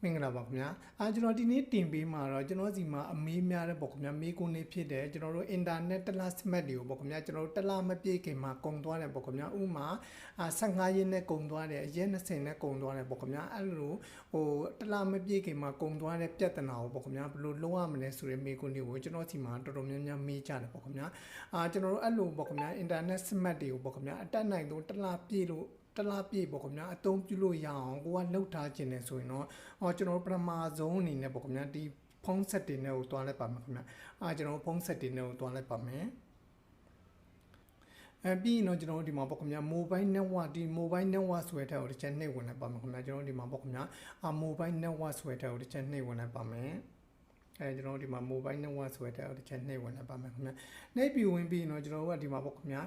မင်္ဂလာပါခင်ဗျာကျွန်တော်ဒီနေ့တင်ပေးမှာတော့ကျွန်တော်စီမှာအမေးများတဲ့ပေါ့ခင်ဗျာမေးခွန်းလေးဖြစ်တယ်ကျွန်တော်တို့ internet တလား smart တွေကိုပေါ့ခင်ဗျာကျွန်တော်တို့တလားမပြည့်ခင်မှာကုန်သွားတယ်ပေါ့ခင်ဗျာဥမာ15ရက်နဲ့ကုန်သွားတယ်ရက်20နဲ့ကုန်သွားတယ်ပေါ့ခင်ဗျာအဲ့လိုတလားမပြည့်ခင်မှာကုန်သွားတဲ့ပြဿနာကိုပေါ့ခင်ဗျာဘယ်လိုလုပ်ရမလဲဆိုတဲ့မေးခွန်းလေးကိုကျွန်တော်စီမှာတော်တော်များများမေးကြတယ်ပေါ့ခင်ဗျာကျွန်တော်တို့အဲ့လိုပေါ့ခင်ဗျာ internet smart တွေကိုပေါ့ခင်ဗျာအတက်နိုင်ဆုံးတလားပြည့်လို့တလားပြည့်ပေါ့ခင်ဗျာအသုံးပြုလို့ရအောင်ကိုကလှုပ်ထားခြင်းနဲ့ဆိုရင်တော့ကျွန်တော်ပထမဆုံးအနေနဲ့ပေါ့ခင်ဗျာဒီဖုန်း setting နဲ့ကိုတွားလိုက်ပါမယ်ခင်ဗျာကျွန်တော်ဖုန်း setting နဲ့ကိုတွားလိုက်ပါမယ်ပြီးရင်တော့ကျွန်တော်တို့ဒီမှာပေါ့ခင်ဗျာ mobile network ဒီ mobile network ဆိုတဲ့ကိုတစ်ချက်နှိပ်ဝင်လိုက်ပါမယ်ခင်ဗျာကျွန်တော်ဒီမှာပေါ့ခင်ဗျာmobile network ဆိုတဲ့ကိုတစ်ချက်နှိပ်ဝင်လိုက်ပါမယ်ကျွန်တော်ဒီမှာ mobile network ဆိုတဲ့တစ်ချက်နှိပ်ဝင်လိုက်ပါမယ်ခင်ဗျာနှိပ်ပြီးဝင်ပြီးတော့ကျွန်တော်တို့ကဒီမှာပေါ့ခင်ဗျာ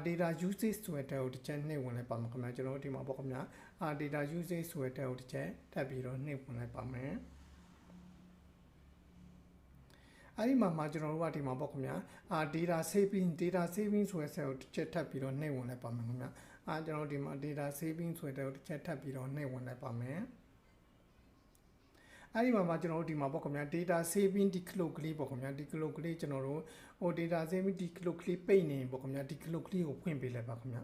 data usage ဆိုတဲ့ကိုတစ်ချက်နှိပ်ဝင်လိုက်ပါမယ်ခင်ဗျာကျွန်တော်ဒီမှာပေါ့ခင်ဗျာdata usage ဆိုတဲ့ကိုတစ်ချက်ထပ်ပြီးတော့နှိပ်ဝင်လိုက်ပါမယ်အဲ့ဒီမှာကျွန်တော်တို့ကဒီမှာပေါ့ခင်ဗျာdata saving ဆိုတဲ့ cell ကိုတစ်ချက်ထပ်ပြီးတော့နှိပ်ဝင်လိုက်ပါမယ်ခင်ဗျာကျွန်တော်ဒီမှာ data saving ဆိုတဲ့ကိုတစ်ချက်ထပ်ပြီးတော့နှိပ်ဝင်လိုက်ပါမယ်အဲ့ဒီမှာကျွန်တော်တို့ဒီမှာပေါ့ခင်ဗျာ data saving ဒီ clock ကလေးပေါ့ခင်ဗျာဒီ clock ကလေးကျွန်တော်တို့data saving ဒီ clock ကလေးပိတ်နေပေါ့ခင်ဗျာဒီ clock ကလေးကိုဖွင့်ပေးလိုက်ပါခင်ဗျာ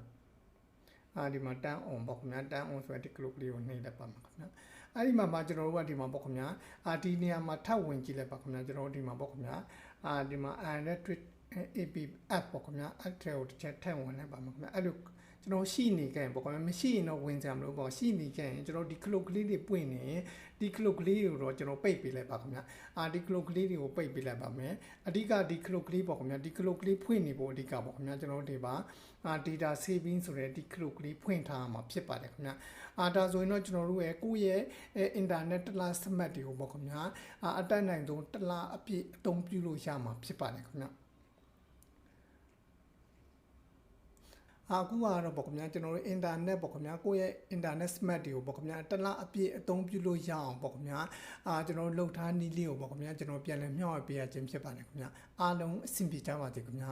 ဒီမှာ turn on ပေါ့ခင်ဗျာ turn on ဆိုတဲ့ဒီ clock ကလေးကိုနှိပ်လိုက်ပါမယ်ခင်ဗျာအဲ့ဒီမှာကျွန်တော်တို့ကဒီမှာပေါ့ခင်ဗျာဒီနေရာမှာထပ်ဝင်ကြည့်လိုက်ပါခင်ဗျာကျွန်တော်တို့ဒီမှာပေါ့ခင်ဗျာဒီမှာ electric app ပေါ့ခင်ဗျာအဲ့ထဲကိုတစ်ချက်ထည့်ဝင်လိုက်ပါမယ်ခင်ဗျာအဲ့လိုကျွန်တော်ရှိနေကြရင်ပေါ့ခင်ဗျာမရှိရင်တော့ဝင်ကြမလို့ပေါ့ရှိနေကြရင်ကျွန်တော်ဒီ clock ကလေးတွေပွင့်နေဒီ clock ကလေးကိုတော့ကျွန်တော်ပိတ်ပေးလိုက်ပါခင်ဗျာဒီ clock ကလေးတွေကိုပိတ်ပေးလိုက်ပါမယ်အဓိကဒီ clock ကလေးပေါ့ခင်ဗျာဒီ clock ကလေးဖွင့်နေဖို့အဓိကပေါ့ခင်ဗျာကျွန်တော်တို့ဒီပါdata saving ဆိုတဲ့ဒီ clock ကလေးဖွင့်ထားမှာဖြစ်ပါတယ်ခင်ဗျာဒါဆိုရင်တော့ကျွန်တော်တို့ရဲ့ကိုယ့်ရဲ့ internet တလား smart တွေကိုပေါ့ခင်ဗျာအတက်နိုင်ဆုံးတလားအပြည့်အသုံးပြုလို့ရမှာဖြစ်ပါတယ်ခင်ဗျာအခုကတော့ပေါ့ခင်ဗျာကျွန်တော်တို့ internet ပေါ့ခင်ဗျာကိုယ့်ရဲ့ internet smart တွေကိုပေါ့ခင်ဗျာတလားအပြည့်အသုံးပြုလို့ရအောင်ပေါ့ခင်ဗျာကျွန်တော်တို့လှုပ်ထားနည်းလေးကိုပေါ့ခင်ဗျာကျွန်တော်ပြန်လည်မျှဝေပေးရခြင်းဖြစ်ပါတယ်ခင်ဗျာအားလုံးအဆင်ပြေကြပါစေခင်ဗျာ